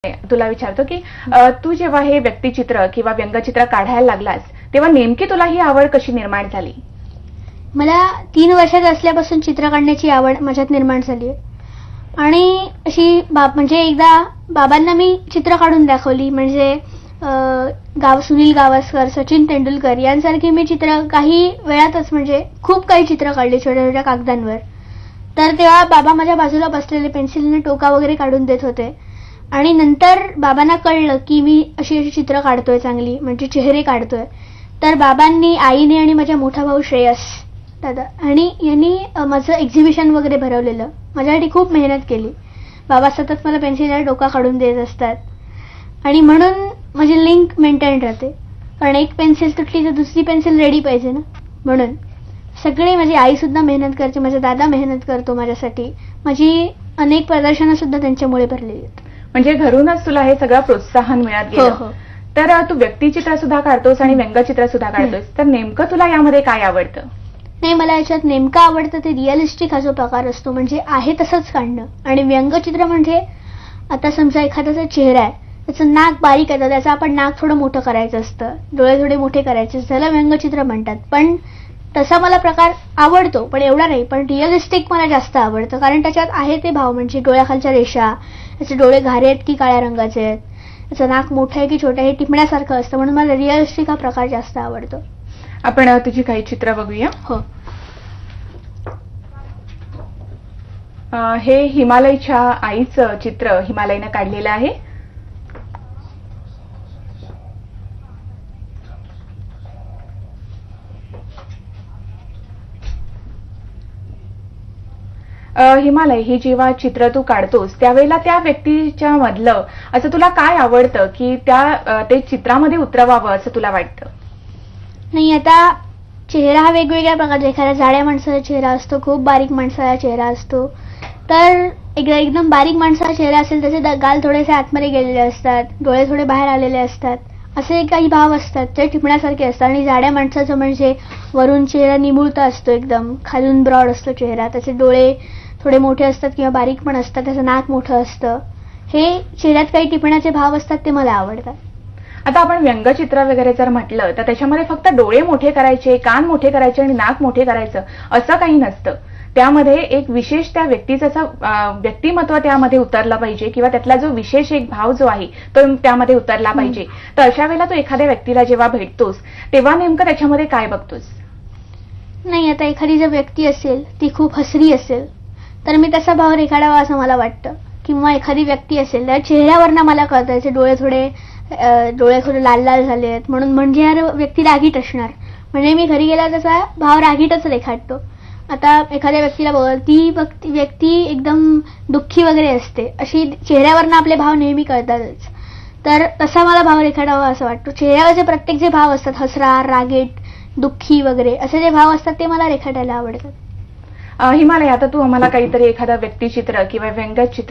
तुला विचारतो की तू जेव्हा हे व्यक्तिचित्र किंवा व्यंगचित्र काढायला लागलास तेव्हा नेमकी तुला ही आवड कशी निर्माण झाली? मला 3 वर्षात असल्यापासून चित्र काढण्याची आवड माझ्यात निर्माण झाली आहे. आणि अशी म्हणजे एकदा बाबांना मी चित्र काढून दाखवली. म्हणजे सुनील गावस्कर, सचिन तेंडुलकर यांसारखी मी चित्र काही वेळातच म्हणजे खूप काही चित्र काढली छोट्या छोट्या कागदांवर. तर तेव्हा बाबा माझ्या बाजूला बसलेले पेन्सिलने टोका वगैरे काढून देत होते. आणि नंतर बाबांना कळलं की मी अशी अशी चित्र काढतोय चांगली, म्हणजे चेहरे काढतोय. तर बाबांनी, आईने आणि माझा मोठा भाऊ श्रेयस दादा आणि यांनी माझं एक्झिबिशन वगैरे भरवलेलं. माझ्यासाठी खूप मेहनत केली. बाबा सतत मला पेन्सिलला डोका काढून देत असतात आणि म्हणून माझी लिंक मेंटेन राहते. कारण एक पेन्सिल तुटली तर दुसरी पेन्सिल रेडी पाहिजे ना. म्हणून सगळे, माझी आई सुद्धा मेहनत करते, माझा दादा मेहनत करतो माझ्यासाठी. माझी अनेक प्रदर्शनं सुद्धा त्यांच्यामुळे भरलेली आहेत. म्हणजे घरूनच तुला हे सगळं प्रोत्साहन मिळत गेलं. तर तू व्यक्तिचित्र सुद्धा काढतोस आणि व्यंगचित्र सुद्धा काढतोस, तर नेमकं तुला यामध्ये काय आवडतं? नाही, मला याच्यात नेमकं आवडतं ते रिअलिस्टिक हा जो प्रकार असतो, म्हणजे आहे तसंच काढणं. आणि व्यंगचित्र म्हणजे आता समजा एखाद्याचा चेहरा आहे, त्याचं नाक बारीक आहे, त्याचं आपण नाक थोडं मोठं करायचं असतं, डोळे थोडे मोठे करायचे, त्याला व्यंगचित्र म्हणतात. पण तसा मला प्रकार आवडतो, पण एवढा नाही. पण रिअलिस्टिक मला जास्त आवडतं, कारण त्याच्यात आहे ते भाव. म्हणजे डोळ्याखालच्या रेषा, त्याचे डोळे घारे आहेत की काळ्या रंगाचे आहेत, त्याचं नाक मोठं आहे की छोटं आहे, हे टिपण्यासारखं असतं. म्हणून मला रिअलिस्टिक हा प्रकार जास्त आवडतो. आपण तुझी काही चित्र बघूया. हो. हे हिमालयच्या आईचं चित्र हिमालयनं काढलेलं आहे. हिमालय, ही जेव्हा चित्र तू काढतोस त्यावेळेला त्या व्यक्तीच्या मधलं असं तुला काय आवडतं की ते चित्रामध्ये उतरवावं असं तुला वाटतं? नाही, आता चेहरा हा वेगवेगळ्या प्रकारचा. एखाद्या जाड्या माणसाचा चेहरा असतो, खूप बारीक माणसाचा चेहरा असतो. तर एकदम बारीक माणसाचा चेहरा असेल, त्याचे गाल थोडेसे आतमध्ये गेलेले असतात, डोळे थोडे बाहेर आलेले असतात, असे काही भाव असतात ते टिपण्यासारखे असतात. आणि जाड्या माणसाचं म्हणजे वरून चेहरा निमुळता असतो, एकदम खालून ब्रॉड असतो चेहरा, त्याचे डोळे थोडे मोठे असतात किंवा बारीक पण असतात, त्याचं नाक मोठं असतं. हे चेहऱ्यात काही टिपण्याचे भाव असतात, ते मला आवडतात. आता आपण व्यंगचित्र वगैरे जर म्हटलं तर त्याच्यामध्ये फक्त डोळे मोठे करायचे, कान मोठे करायचे आणि नाक मोठे करायचं असं काही नसतं. त्यामध्ये एक विशेष त्या व्यक्तीचं व्यक्तिमत्व त्यामध्ये उतरलं पाहिजे किंवा त्यातला जो विशेष एक भाव जो आहे तो त्यामध्ये उतरला पाहिजे. तर अशा वेळेला तू एखाद्या व्यक्तीला जेव्हा भेटतोस तेव्हा नेमकं त्याच्यामध्ये काय बघतोस? नाही, आता एखादी जर व्यक्ती असेल, ती खूप हसरी असेल, तर मी तसा भाव रेखाटावा असं मला वाटतं. किंवा एखादी व्यक्ती असेल, त्या चेहऱ्यावरनं मला कळतं त्याचे डोळे थोडे लाल लाल झाले आहेत, म्हणून म्हणजे यार व्यक्ती रागीट असणार. म्हणजे मी घरी गेला तसा भाव रागीटच रेखाटतो. आता एखाद्या व्यक्तीला बघ, ती व्यक्ती एकदम दुःखी वगैरे असते, अशी चेहऱ्यावरनं आपले भाव नेहमी कळतातच. तर तसा मला भाव रेखाटावा असं वाटतो. चेहऱ्यावरचे प्रत्येक जे भाव असतात, हसरा, रागीट, दुःखी वगैरे असे जे भाव असतात ते मला रेखाटायला आवडतात. हिमालय, आता तू आम्हाला काहीतरी एखादा व्यक्तिचित्र किंवा व्यंगचित्र